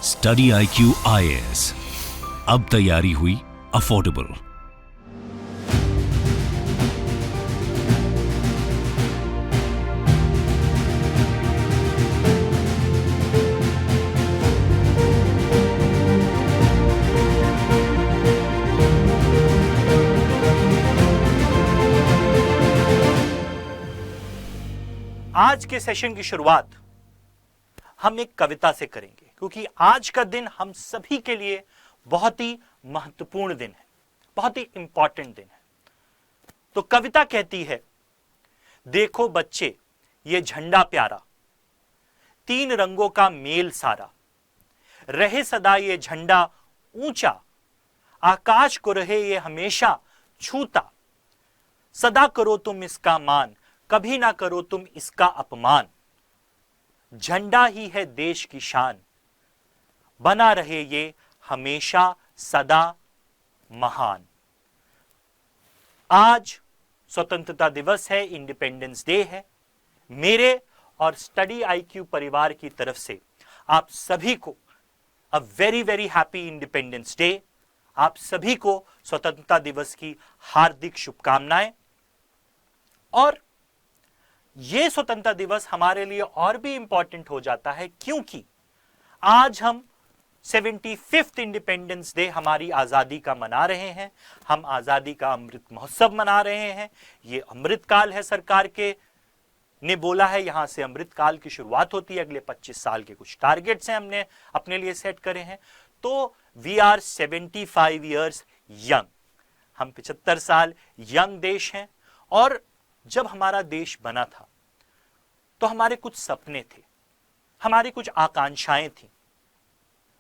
Study IQ IAS, अब तैयारी हुई अफोर्डेबल। आज के सेशन की शुरुआत हम एक कविता से करेंगे, क्योंकि आज का दिन हम सभी के लिए बहुत ही महत्वपूर्ण दिन है, बहुत ही इंपॉर्टेंट दिन है। तो कविता कहती है, देखो बच्चे ये झंडा प्यारा, तीन रंगों का मेल सारा, रहे सदा ये झंडा ऊंचा, आकाश को रहे ये हमेशा छूता, सदा करो तुम इसका मान, कभी ना करो तुम इसका अपमान, झंडा ही है देश की शान, बना रहे ये हमेशा सदा महान। आज स्वतंत्रता दिवस है, इंडिपेंडेंस डे है। मेरे और स्टडी IQ परिवार की तरफ से आप सभी को अ very very happy independence day. आप सभी को स्वतंत्रता दिवस की हार्दिक शुभकामनाएं। और यह स्वतंत्रता दिवस हमारे लिए और भी इंपॉर्टेंट हो जाता है, क्योंकि आज हम 75th इंडिपेंडेंस डे, हमारी आजादी का मना रहे हैं। हम आजादी का अमृत महोत्सव मना रहे हैं। ये अमृत काल है, सरकार के ने बोला है, यहां से अमृत काल की शुरुआत होती है। अगले 25 साल के कुछ टारगेट्स हैं, हमने अपने लिए सेट करे हैं। तो वी आर 75 ईयर्स यंग, हम 75 साल यंग देश हैं। और जब हमारा देश बना था तो हमारे कुछ सपने थे, हमारी कुछ आकांक्षाएं थी।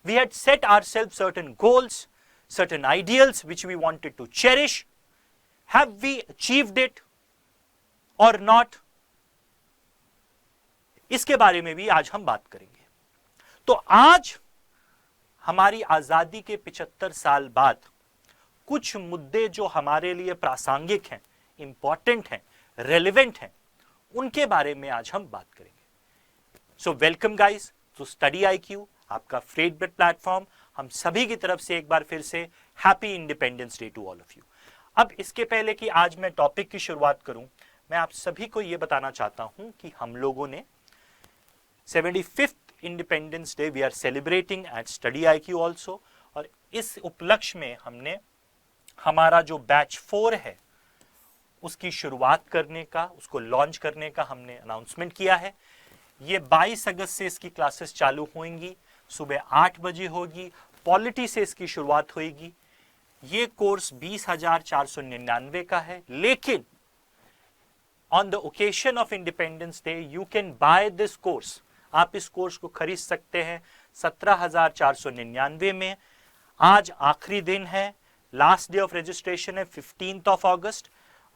We had set ourselves certain goals, certain ideals which we wanted to cherish. Have we achieved it or not? इसके बारे में भी आज हम बात करेंगे। तो आज हमारी आजादी के 75 साल बाद कुछ मुद्दे जो हमारे लिए प्रासंगिक हैं, इंपॉर्टेंट हैं, रेलेवेंट हैं, उनके बारे में आज हम बात करेंगे। So welcome guys to study IQ, आपका फेवरेट प्लेटफॉर्म। हम सभी की तरफ से एक बार फिर से happy independence day to all of you. अब इसके पहले कि आज मैं टॉपिक की शुरुआत करूं, मैं आप सभी को यह बताना चाहता हूं कि हम लोगों ने 75th independence day we are celebrating at study IQ also. और इस उपलक्ष्य में हमने हमारा जो बैच 4 है उसकी शुरुआत करने का, उसको लॉन्च करने का हमने अनाउंसमेंट किया है। ये 22 अगस्त से इसकी क्लासेस चालू होंगी, सुबह 8 बजे होगी। पॉलिटी से इसकी शुरुआत होगी। ये कोर्स 20,499 का है, लेकिन on the occasion of independence day you can by this course. आप इस कोर्स को खरीद सकते हैं 17,499 में। आज आखिरी दिन है, लास्ट डे ऑफ रजिस्ट्रेशन है 15 अगस्त।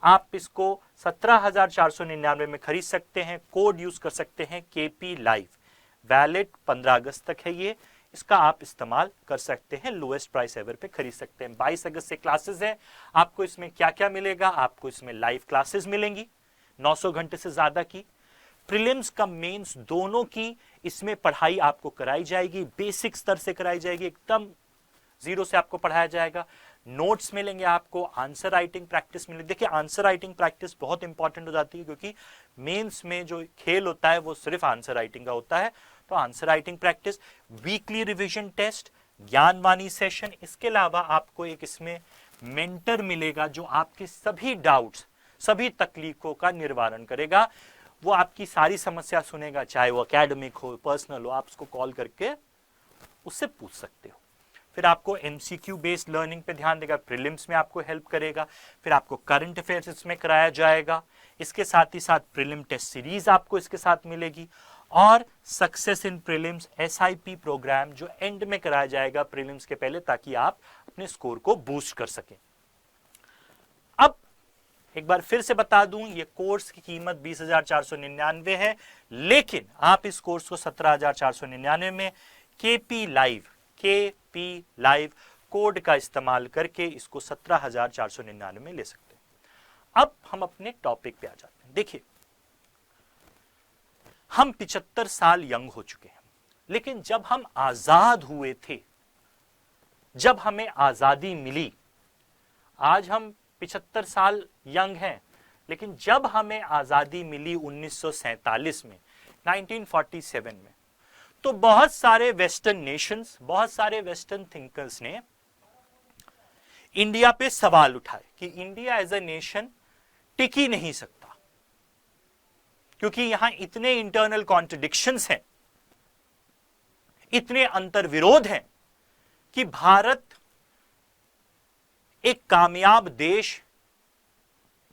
आप इसको 17,499 में खरीद सकते हैं। कोड यूज कर सकते हैं KP लाइव, वैलिड 15 अगस्त तक है ये। इसका आप इस्तेमाल कर सकते हैं, लोएस्ट प्राइस एवर पे खरीद सकते हैं। 22 अगस्त से क्लासेस है। आपको इसमें क्या क्या मिलेगा? आपको इसमें लाइव क्लासेस मिलेंगी 900 घंटे से ज्यादा की। प्रीलिम्स का मेंस दोनों की इसमें पढ़ाई आपको कराई जाएगी, बेसिक स्तर से कराई जाएगी, एकदम जीरो से आपको पढ़ाया जाएगा। नोट्स मिलेंगे आपको, आंसर राइटिंग प्रैक्टिस मिलेगी। देखिए, आंसर राइटिंग प्रैक्टिस बहुत इंपॉर्टेंट हो जाती है, क्योंकि मेंस में जो खेल होता है वो सिर्फ आंसर राइटिंग का होता है। तो answer writing practice, weekly revision test, Gyanvani session. इसके अलावा आपको एक इसमें मेंटर मिलेगा जो आपके सभी डाउट्स, सभी तकलीफों का निवारण करेगा। वो आपकी सारी समस्या सुनेगा, चाहे वो एकेडमिक हो, पर्सनल हो, आप उसको कॉल करके उससे पूछ सकते हो। फिर आपको MCQ बेस्ड लर्निंग पे ध्यान देगा, प्रीलिम्स में आपको हेल्प करेगा। फिर आपको करंट अफेयर्स इसमें कराया जाएगा। इसके साथ ही साथ प्रीलिम टेस्ट सीरीज आपको इसके साथ मिलेगी। और success in prelims SIP programme जो एंड में कराया जाएगा प्रीलिम्स के पहले, ताकि आप अपने स्कोर को बूस्ट कर सकें। अब एक बार फिर से बता दूं, ये कोर्स की कीमत 20,499 है, लेकिन आप इस कोर्स को 17,499 में KP लाइव कोड का इस्तेमाल करके इसको 17,499 में ले सकते हैं। अब हम अपने टॉपिक पे आ जाते हैं। देखिए, हम 75 साल यंग हो चुके हैं। लेकिन जब हम आजाद हुए थे, जब हमें आजादी मिली, आज हम 75 साल यंग हैं, लेकिन जब हमें आजादी मिली 1947 में, 1947 में, तो बहुत सारे वेस्टर्न नेशंस, बहुत सारे वेस्टर्न थिंकर्स ने इंडिया पे सवाल उठाए कि इंडिया एज अ नेशन टिक ही नहीं सकता, क्योंकि यहां इतने इंटरनल कॉन्ट्रडिक्शंस हैं, इतने अंतर्विरोध हैं कि भारत एक कामयाब देश,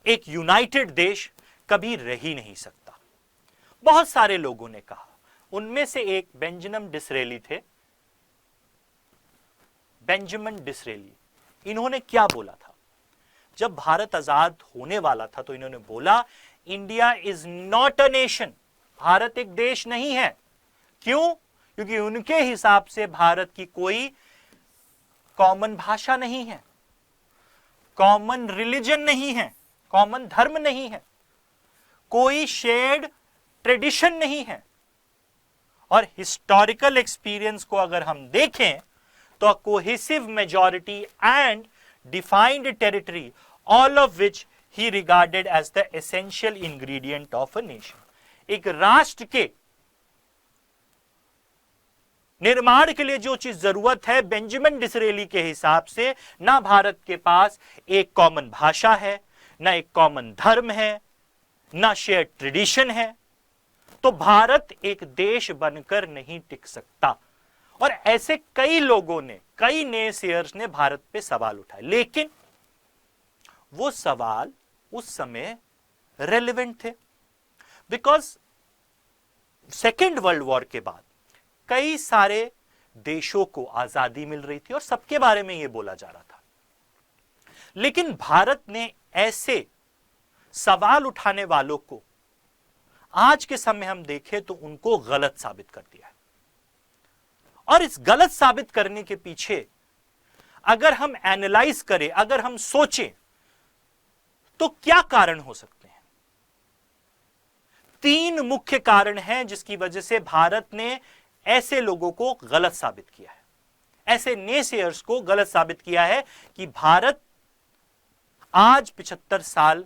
एक यूनाइटेड देश कभी रह ही नहीं सकता। बहुत सारे लोगों ने कहा, उनमें से एक बेंजामिन डिसरेली थे। बेंजामिन डिसरेली, इन्होंने क्या बोला था जब भारत आजाद होने वाला था? तो इन्होंने बोला, India is not a nation, Bharat एक देश नहीं है। क्यों? क्योंकि उनके हिसाब से भारत की कोई कॉमन भाषा नहीं है, कॉमन रिलीजन नहीं है, कॉमन धर्म नहीं है, कोई शेयर्ड ट्रेडिशन नहीं है। और हिस्टोरिकल एक्सपीरियंस को अगर हम देखें तो cohesive majority and defined territory, all of which he regarded as the essential ingredient of a nation. एक राष्ट्र के निर्माण के लिए जो चीज जरूरत है, बेंजामिन डिसरेली के हिसाब से, ना भारत के पास एक कॉमन भाषा है, ना एक कॉमन धर्म है, ना शेयर्ड ट्रेडिशन है, तो भारत एक देश बनकर नहीं टिक सकता। और ऐसे कई लोगों ने, कई नेसेयर्स ने भारत पे सवाल उठाए, लेकिन वो सवाल उस समय रेलेवेंट थे, बिकॉज सेकेंड वर्ल्ड वॉर के बाद कई सारे देशों को आजादी मिल रही थी और सबके बारे में यह बोला जा रहा था। लेकिन भारत ने ऐसे सवाल उठाने वालों को आज के समय हम देखें तो उनको गलत साबित कर दिया है। और इस गलत साबित करने के पीछे अगर हम एनालाइज करें, अगर हम सोचें, तो क्या कारण हो सकते हैं? 3 मुख्य कारण हैं जिसकी वजह से भारत ने ऐसे लोगों को गलत साबित किया है, ऐसे नेसेयर्स को गलत साबित किया है कि भारत आज 75 साल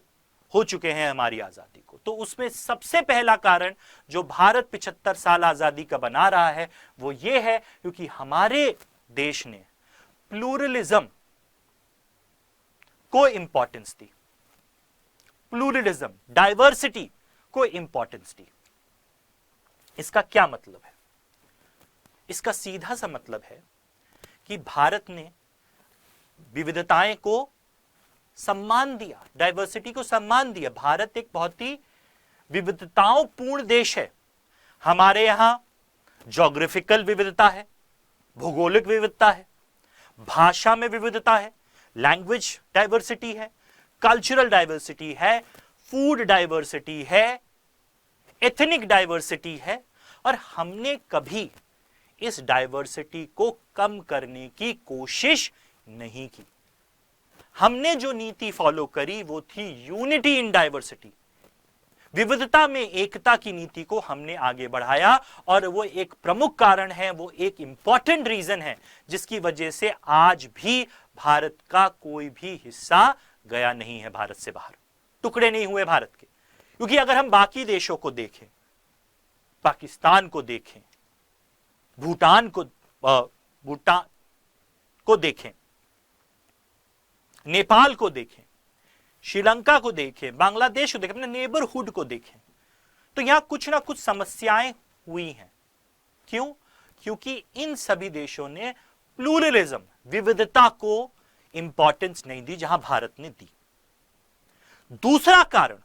हो चुके हैं हमारी आजादी को। तो उसमें सबसे पहला कारण जो भारत 75 साल आजादी का बना रहा है वो ये है क्योंकि हमारे देश ने प्लूरलिज्म को इंपॉर्टेंस दी, प्लूरलिज्म, डाइवर्सिटी को इंपॉर्टेंस दी। इसका क्या मतलब है? इसका सीधा सा मतलब है कि भारत ने विविधताएं को सम्मान दिया, डाइवर्सिटी को सम्मान दिया। भारत एक बहुत ही विविधताओं पूर्ण देश है। हमारे यहां ज्योग्राफिकल विविधता है, भौगोलिक विविधता है, भाषा में विविधता है, लैंग्वेज डाइवर्सिटी है, कल्चरल डाइवर्सिटी है, फूड डाइवर्सिटी है, एथनिक डाइवर्सिटी है। और हमने कभी इस डाइवर्सिटी को कम करने की कोशिश नहीं की। हमने जो नीति फॉलो करी वो थी यूनिटी इन डाइवर्सिटी, विविधता में एकता की नीति को हमने आगे बढ़ाया। और वो एक प्रमुख कारण है, वो एक इंपॉर्टेंट रीजन है जिसकी वजह से आज भी भारत का कोई भी हिस्सा गया नहीं है भारत से बाहर, टुकड़े नहीं हुए भारत के। क्योंकि अगर हम बाकी देशों को देखें, पाकिस्तान को देखें, भूटान को देखें, नेपाल को देखें, श्रीलंका को देखें, बांग्लादेश को देखें, अपने नेबरहुड को देखें, तो यहां कुछ ना कुछ समस्याएं हुई हैं। क्यों? क्योंकि इन सभी देशों ने प्लूरलिज्म, विविधता को इंपॉर्टेंस नहीं दी जहां भारत ने दी। दूसरा कारण,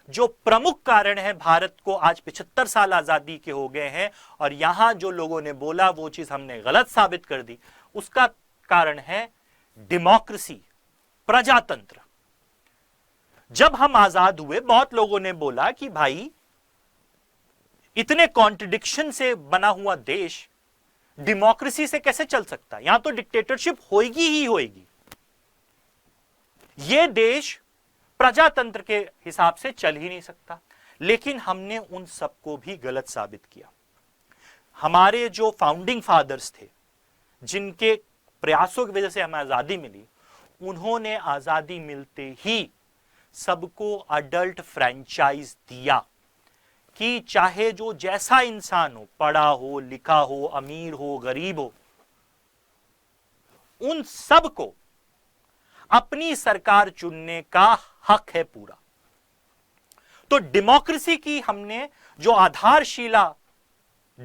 जो प्रमुख कारण है, भारत को आज 75 साल आजादी के हो गए हैं और यहां जो लोगों ने बोला वो चीज हमने गलत साबित कर दी, उसका कारण है डेमोक्रेसी, प्रजातंत्र। जब हम आजाद हुए, बहुत लोगों ने बोला कि भाई इतने कॉन्ट्रडिक्शन से बना हुआ देश डेमोक्रेसी से कैसे चल सकता है? यहां तो डिक्टेटरशिप होगी ही होगी, यह देश प्रजातंत्र के हिसाब से चल ही नहीं सकता। लेकिन हमने उन सबको भी गलत साबित किया। हमारे जो फाउंडिंग फादर्स थे, जिनके प्रयासों की वजह से हमें आजादी मिली, उन्होंने आजादी मिलते ही सबको अडल्ट फ्रेंचाइज दिया कि चाहे जो जैसा इंसान हो, पढ़ा हो, लिखा हो, अमीर हो, गरीब हो, उन सबको अपनी सरकार चुनने का हक है पूरा। तो डेमोक्रेसी की हमने जो आधारशिला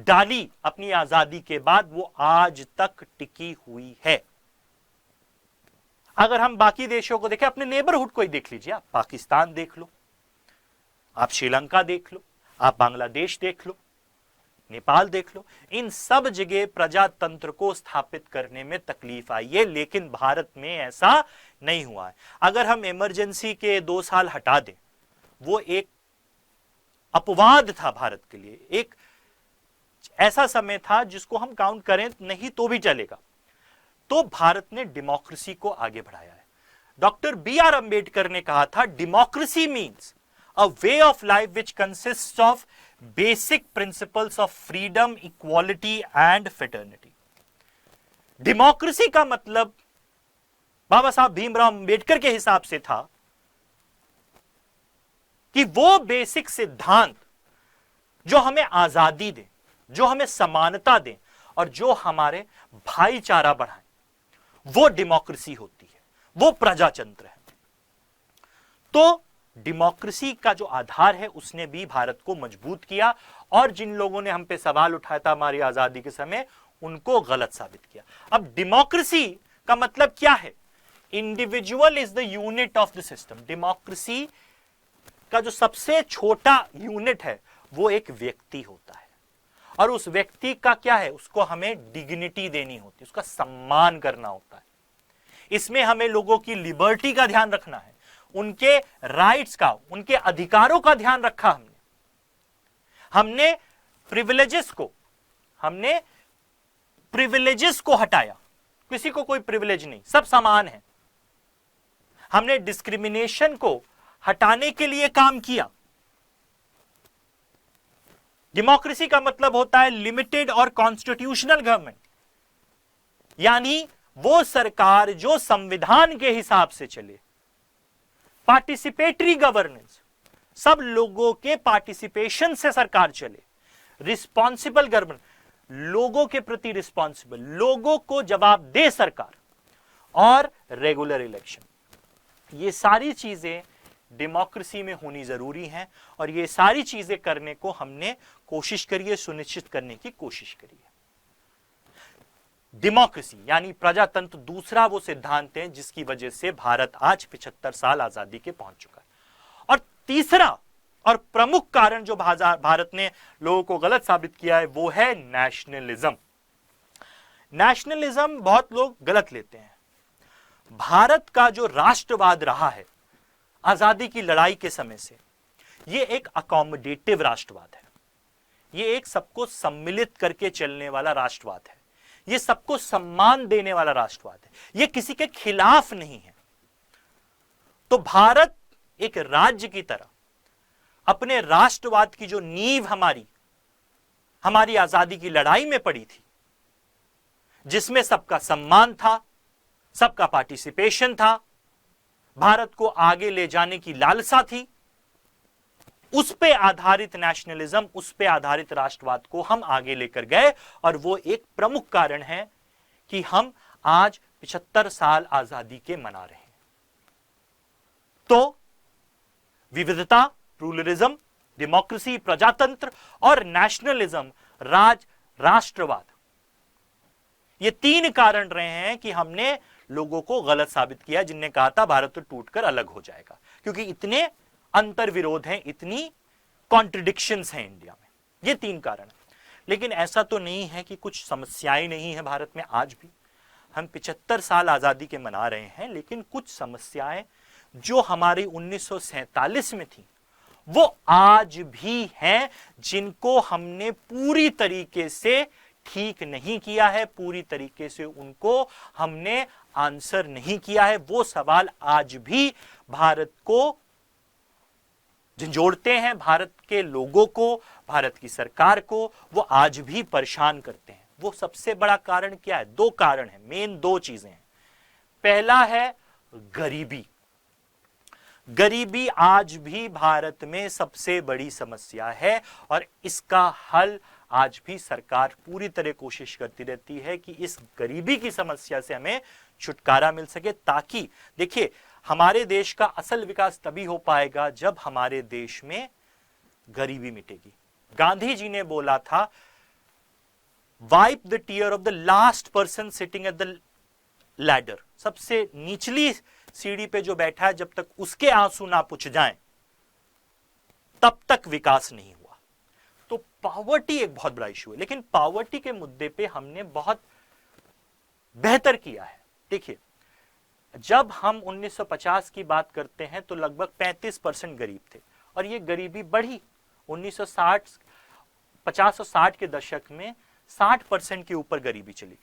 डाली अपनी आजादी के बाद, वो आज तक टिकी हुई है। अगर हम बाकी देशों को देखें, अपने नेबरहुड को ही देख लीजिए, आप पाकिस्तान देख लो, आप श्रीलंका देख लो, आप बांग्लादेश देख लो, नेपाल देख लो, इन सब जगह प्रजातंत्र को स्थापित करने में तकलीफ आई है, लेकिन भारत में ऐसा नहीं हुआ है। अगर हम इमरजेंसी के 2 साल हटा दें, वो एक अपवाद था भारत के लिए, एक ऐसा समय था जिसको हम काउंट करें नहीं तो भी चलेगा। तो भारत ने डेमोक्रेसी को आगे बढ़ाया है। Doctor B.R. अंबेडकर ने कहा था, democracy means a way of life which consists of basic principles of freedom, equality and fraternity. Democracy का मतलब बाबा साहब भीमराव अंबेडकर के हिसाब से था कि वो बेसिक सिद्धांत जो हमें आजादी दे, जो हमें समानता दे और जो हमारे भाईचारा बढ़ाए, वो डेमोक्रेसी होती है, वो प्रजातंत्र है। तो डेमोक्रेसी का जो आधार है उसने भी भारत को मजबूत किया, और जिन लोगों ने हम पे सवाल उठाया था हमारी आजादी के समय, उनको गलत साबित किया। अब डेमोक्रेसी का मतलब क्या है? Individual is the unit of the system. Democracy का जो सबसे छोटा यूनिट है वो एक व्यक्ति होता है, और उस व्यक्ति का क्या है, उसको हमें डिग्निटी देनी होती है, उसका सम्मान करना होता है। इसमें हमें लोगों की लिबर्टी का ध्यान रखना है, उनके राइट्स का, उनके अधिकारों का ध्यान रखा हमने प्रिविलेजेस को हटाया, किसी को कोई प्रिविलेज नहीं, सब समान है। हमने डिस्क्रिमिनेशन को हटाने के लिए काम किया। डेमोक्रेसी का मतलब होता है लिमिटेड और कॉन्स्टिट्यूशनल गवर्नमेंट, यानी वो सरकार जो संविधान के हिसाब से चले। पार्टिसिपेटरी गवर्नेंस, सब लोगों के पार्टिसिपेशन से सरकार चले। रिस्पॉन्सिबल गवर्नेंस, लोगों के प्रति रिस्पॉन्सिबल, लोगों को जवाब दे सरकार। और रेगुलर इलेक्शन, ये सारी चीजें डेमोक्रेसी में होनी जरूरी हैं, और ये सारी चीजें करने को हमने कोशिश करी है, सुनिश्चित करने की कोशिश करी है। डेमोक्रेसी यानी प्रजातंत्र दूसरा वो सिद्धांत है जिसकी वजह से भारत आज 75 साल आजादी के पहुंच चुका है। और तीसरा और प्रमुख कारण जो भारत ने लोगों को गलत साबित किया है वो है नेशनलिज्म। नेशनलिज्म बहुत लोग गलत लेते हैं। भारत का जो राष्ट्रवाद रहा है आजादी की लड़ाई के समय से, ये एक अकोमोडेटिव राष्ट्रवाद है, ये एक सबको सम्मिलित करके चलने वाला राष्ट्रवाद है, ये सबको सम्मान देने वाला राष्ट्रवाद है, ये किसी के खिलाफ नहीं है। तो भारत एक राज्य की तरह अपने राष्ट्रवाद की जो नींव हमारी आजादी की लड़ाई में पड़ी थी, जिसमें सबका सम्मान था, सबका पार्टिसिपेशन था, भारत को आगे ले जाने की लालसा थी, उस पे आधारित नेशनलिज्म, उस पे आधारित राष्ट्रवाद को हम आगे लेकर गए, और वो एक प्रमुख कारण है कि हम आज 75 साल आजादी के मना रहे हैं। तो विविधता, प्लूरलिज्म, डेमोक्रेसी, प्रजातंत्र और नेशनलिज्म, राष्ट्रवाद, ये 3 कारण रहे हैं कि हमने लोगों को गलत साबित किया, जिनने कहा था भारत तो टूटकर अलग हो जाएगा, क्योंकि इतने अंतर विरोध हैं, इतनी कॉन्ट्रडिक्शंस हैं इंडिया में। ये 3 कारण हैं। लेकिन ऐसा तो नहीं है कि कुछ समस्याएं नहीं है भारत में। आज भी हम 75 साल आजादी के मना रहे हैं, लेकिन कुछ समस्याएं जो हमारी 1947 में थी वो आज भी हैं, जिनको हमने पूरी तरीके से ठीक नहीं किया है, पूरी तरीके से उनको हमने आंसर नहीं किया है। वो सवाल आज भी भारत को झंझोड़ते हैं, भारत के लोगों को, भारत की सरकार को वो आज भी परेशान करते हैं। वो सबसे बड़ा कारण क्या है? दो कारण है, मेन दो चीजें हैं। पहला है गरीबी। गरीबी आज भी भारत में सबसे बड़ी समस्या है और इसका हल आज भी सरकार पूरी तरह कोशिश करती रहती है कि इस गरीबी की समस्या से हमें छुटकारा मिल सके, ताकि देखिए हमारे देश का असल विकास तभी हो पाएगा जब हमारे देश में गरीबी मिटेगी। गांधी जी ने बोला था, wipe the tear of the last person sitting at the ladder. सबसे निचली सीढ़ी पे जो बैठा है, जब तक उसके आंसू ना पुछ जाएं तब तक विकास नहीं हुआ। तो पॉवर्टी एक बहुत बड़ा इशू है, लेकिन पॉवर्टी के मुद्दे पे हमने बहुत बेहतर किया है। देखिए, जब हम 1950 की बात करते हैं तो लगभग 35% गरीब थे और ये गरीबी बढ़ी। 1960 50 और 60 के दशक में 60% के ऊपर गरीबी चली गई,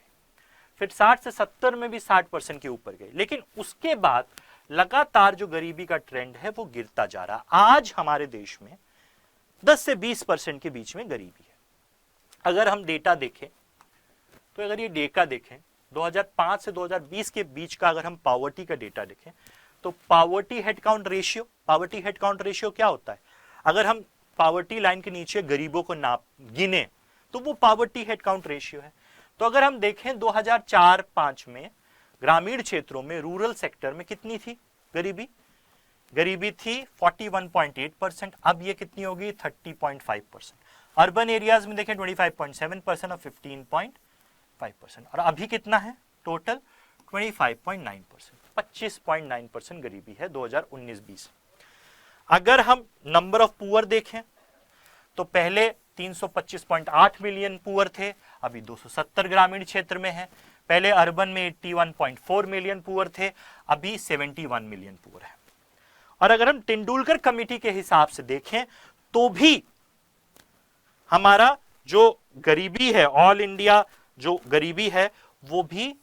फिर 60 से 70 में भी 60% के ऊपर गई, लेकिन उसके बाद लगातार जो गरीबी का ट्रेंड है वो गिरता जा रहा। आज हमारे देश में 10 से 20% के बीच में गरीबी है। अगर हम डेटा देखें तो अगर ये डेटा देखें 2005 से 2020 के बीच का, अगर हम पॉवर्टी का डेटा देखें तो पॉवर्टी हेड काउंट रेशियो क्या होता है? अगर हम पॉवर्टी लाइन के नीचे गरीबों को नाप गिने तो वो पॉवर्टी हेड काउंट रेशियो है। तो अगर हम देखें 2004-05 में ग्रामीण क्षेत्रों में, रूरल सेक्टर में कितनी थी गरीबी? गरीबी थी 41.8%। अब ये कितनी होगी? 30.5%। अर्बन एरियाज में देखें 25.7% और 15.5%। और अभी कितना है टोटल? 25.9%। 25.9% गरीबी है 2019-20। अगर हम नंबर ऑफ पुअर देखें तो पहले 325.8 मिलियन पुअर थे, अभी 270 ग्रामीण क्षेत्र में है। पहले अर्बन में 81.4 मिलियन पुअर थे, अभी 71 मिलियन पुअर है। और अगर हम तेंदुलकर कमेटी के हिसाब से देखें तो भी हमारा जो गरीबी है, ऑल इंडिया जो गरीबी है वो भी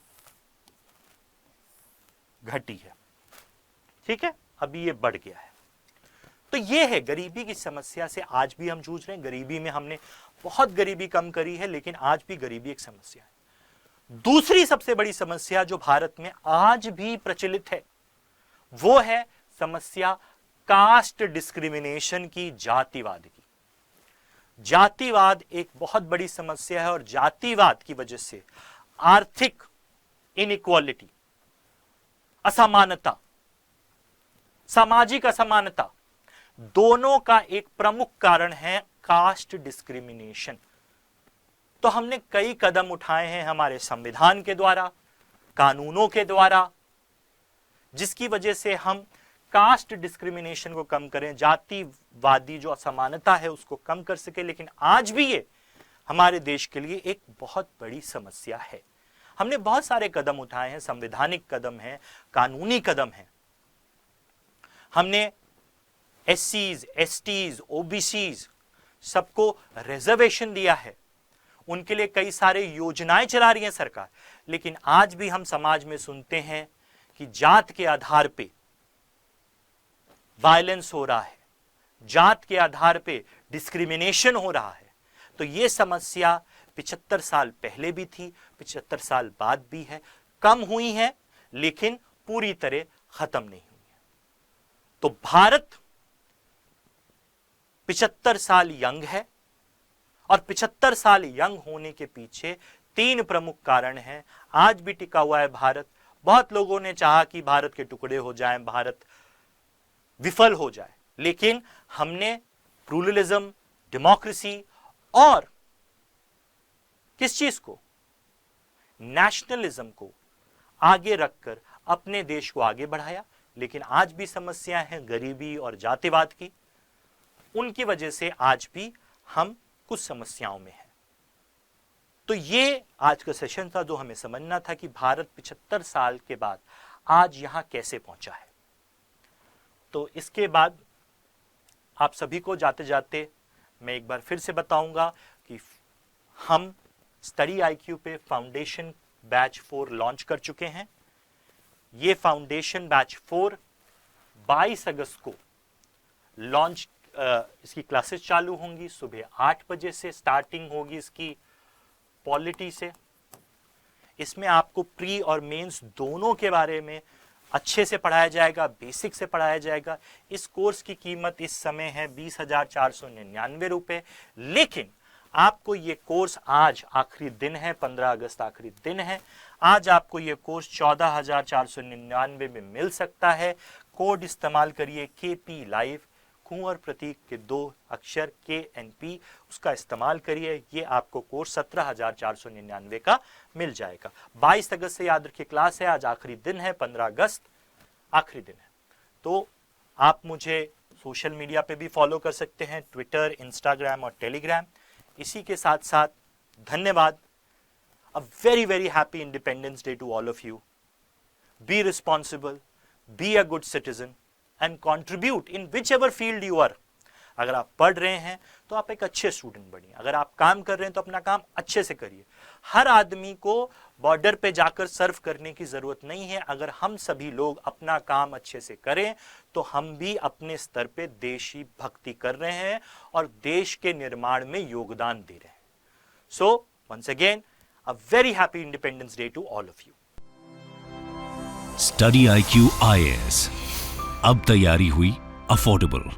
घटी है। ठीक है, अभी ये बढ़ गया है। तो ये है गरीबी की समस्या से आज भी हम जूझ रहे हैं। गरीबी में हमने बहुत गरीबी कम करी है, लेकिन आज भी गरीबी एक समस्या है। दूसरी सबसे बड़ी समस्या जो भारत में आज भी प्रचलित है वो है समस्या कास्ट डिस्क्रिमिनेशन की, जातिवाद की। जातिवाद एक बहुत बड़ी समस्या है और जातिवाद की वजह से आर्थिक इनइक्वालिटी, असमानता, सामाजिक असमानता, दोनों का एक प्रमुख कारण है कास्ट डिस्क्रिमिनेशन। तो हमने कई कदम उठाए हैं हमारे संविधान के द्वारा, कानूनों के द्वारा, जिसकी वजह से हम कास्ट डिस्क्रिमिनेशन को कम करें, जातिवादी जो असमानता है उसको कम कर सके। लेकिन आज भी ये हमारे देश के लिए एक बहुत बड़ी समस्या है। हमने बहुत सारे कदम उठाए हैं, संवैधानिक कदम हैं, कानूनी कदम हैं। हमने एससीज, एसटीज, ओबीसीज सबको रिजर्वेशन दिया है, उनके लिए कई सारे योजनाएं चला रही है सरकार। लेकिन आज भी हम समाज में सुनते हैं कि जात के आधार पे वायलेंस हो रहा है, जात के आधार पे डिस्क्रिमिनेशन हो रहा है। तो ये समस्या 75 साल पहले भी थी, 75 साल बाद भी है, कम हुई है लेकिन पूरी तरह खत्म नहीं हुई है। तो भारत 75 साल यंग है और 75 साल यंग होने के पीछे 3 प्रमुख कारण हैं। आज भी टिका हुआ है भारत। बहुत लोगों ने चाहा कि भारत के टुकड़े हो जाएं, भारत विफल हो जाए, लेकिन हमने प्लूरलिज्म, डेमोक्रेसी और किस चीज को, नेशनलिज्म को आगे रखकर अपने देश को आगे बढ़ाया। लेकिन आज भी समस्याएं हैं गरीबी और जातिवाद की, उनकी वजह से आज भी हम कुछ समस्याओं में हैं। तो ये आज का सेशन था जो हमें समझना था कि भारत 75 साल के बाद आज यहां कैसे पहुंचा है। तो इसके बाद आप सभी को जाते जाते मैं एक बार फिर से बताऊंगा कि हम स्टडी आईक्यू पे फाउंडेशन बैच 4 लॉन्च कर चुके हैं। ये फाउंडेशन बैच 4 22 अगस्त को लॉन्च इसकी क्लासेस चालू होंगी सुबह 8 बजे से। स्टार्टिंग होगी इसकी पॉलिटी से। इसमें आपको प्री और मेंस दोनों के बारे में अच्छे से पढ़ाया जाएगा, बेसिक से पढ़ाया जाएगा। इस कोर्स की कीमत इस समय है 20,499 रुपए, लेकिन आपको ये कोर्स आज आखिरी दिन है, 15 अगस्त आखिरी दिन है, आज आपको ये कोर्स 14,499 में मिल सकता है। कोड इस्तेमाल करिए KP लाइव, कुंवर प्रतीक के 2 अक्षर KNP, उसका इस्तेमाल करिए। ये आपको कोर्स 17,499 का मिल जाएगा। 22 अगस्त से याद रखिए क्लास है, आज आखिरी दिन है, 15 अगस्त आखिरी दिन है। तो आप मुझे सोशल मीडिया पे भी फॉलो कर सकते हैं, ट्विटर, इंस्टाग्राम और टेलीग्राम। इसी के साथ साथ धन्यवाद। A very very happy independence day to all of you. Be responsible, be a good citizen and contribute in whichever field you are. अगर आप पढ़ रहे हैं तो आप एक अच्छे स्टूडेंट बनिए। अगर आप काम कर रहे हैं तो अपना काम अच्छे से करिए। हर आदमी को बॉर्डर पे जाकर सर्व करने की जरूरत नहीं है। अगर हम सभी लोग अपना काम अच्छे से करें तो हम भी अपने स्तर पे देशी भक्ति कर रहे हैं और देश के निर्माण में योगदान दे रहे हैं। So once again a very happy independence day to all of you. Study IQ IAS, अब तैयारी हुई अफोर्डेबल।